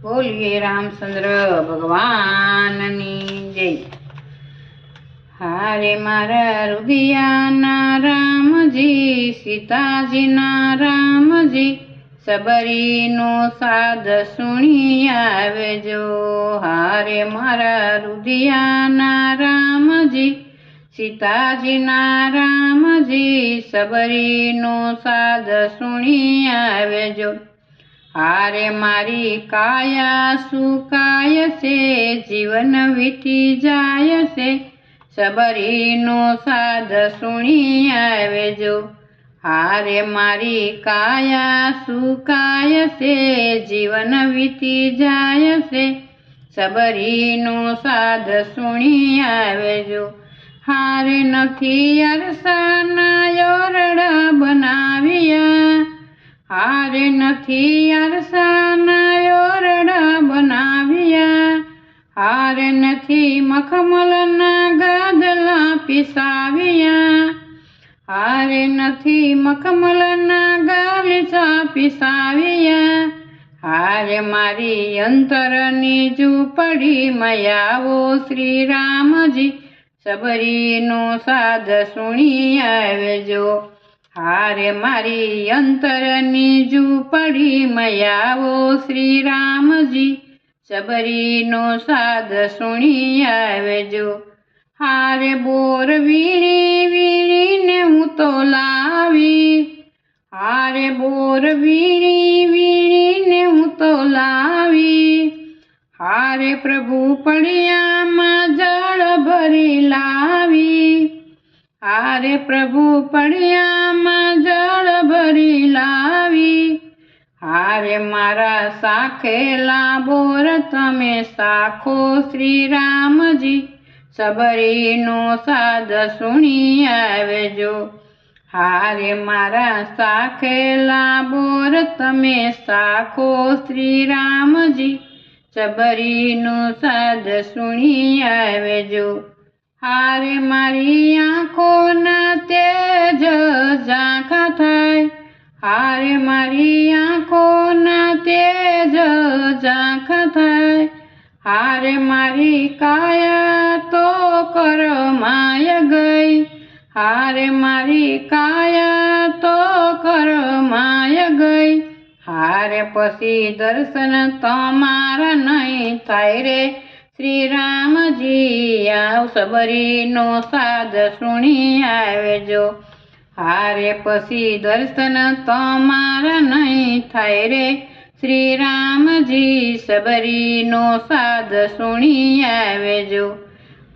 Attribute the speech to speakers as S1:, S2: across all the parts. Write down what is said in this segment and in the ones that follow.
S1: બોલીએ રામચંદ્ર ભગવાનની જય। હારે મારા રુદિયાના રામજી, સીતાજીના રામજી, સબરીનો સાદ સુણી આવજો। હારે મારા રુદિયાના રામજી, સીતાજીના રામજી, સબરીનો સાદ સુણી આવજો। હારે મારી કાયા સુકાય છે, જીવન વીતી જાય છે, સબરીનો સાદ સુણી આવજો। હારે મારી કાયા સુકાય છે, જીવન વીતી જાય છે, સબરીનો સાદ સુણી આવજો। હારે નથી અરસાના યોરડા બનાવ્યા, હારે નથી અરસાના યોરડા બનાવ્યા, હારે નથી મખમલના ગાદલા પીસાવ્યા, હારે નથી મખમલના ગાલીચા પીસાવ્યા। હારે મારી અંતરની ઝૂંપડીમાં આવો શ્રી રામજી, સબરીનો સાદ સુણી આવજો। હારે મારી અંતરની ઝૂંપડીમાં આવો શ્રી રામજી, સબરીનો સાદ સુણી આવજો। હારે બોર વીણી વીણીને હું તો લાવી, હારે બોર વીણી વીણીને હું તો લાવી, હારે પ્રભુ પડિયામાં જળ ભરી લાવી, હારે પ્રભુ પડિયામાં જળ ભરી લાવી। હારે મારા સાખેલા બોર તમે સાખો શ્રી રામજી, સબરીનો સાદ સુણી આવજો। હારે મારા સાખેલા બોર તમે સાખો શ્રી રામજી, સબરીનો સાદ સુણી આવજો। હારે મારી આંખોના તેજ ઝાંખા થાય, હારે મારી આંખોના તેજ ઝાંખા થાય, હારે મારી કાયા તો કરમાય ગઈ, હારે મારી કાયા તો કરમાય ગઈ। હારે પછી દર્શન તમારા નહીં થાય રે શ્રી રામજી, આવ સબરીનો સાદ સુણી આવજો। હારે પછી દર્શન તમારા નહીં થાય રે શ્રી રામજી, સબરીનો સાદ સુણી આવજો।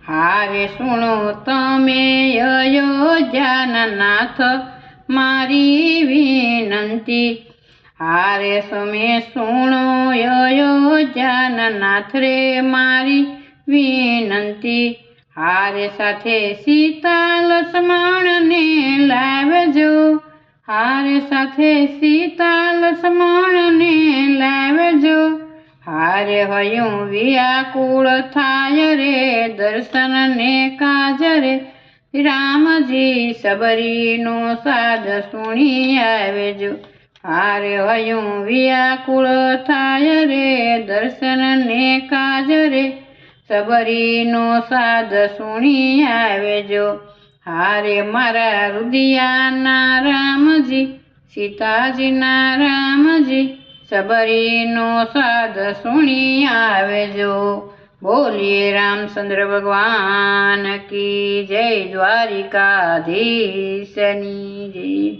S1: હારે સુણો તમે અયોધ્યાના નાથ મારી વિનંતી, હારે તમે સુણો અયોધ્યાના નાથ રે મારી વિનંતી। હારે સાથે સીતા લક્ષ્મણને લાવજો, હારે સાથે સીતા લક્ષ્મણને લાવજો। હારે હયું વ્યાકુળ થાય રે દર્શનને કાજ રે રામજી, સબરીનો સાદ સુણી આવજો। હારે હયું વ્યાકુળ થાય રે દર્શનને કાજ રે સબરીનો સાદ સુણી આવજો। હારે મારા રુદિયાના રામજી, સીતાજીના રામજી, સબરીનો સાદ સુણી આવજો। બોલીએ રામચંદ્ર ભગવાન કી જય, દ્વારિકાધીશની જય।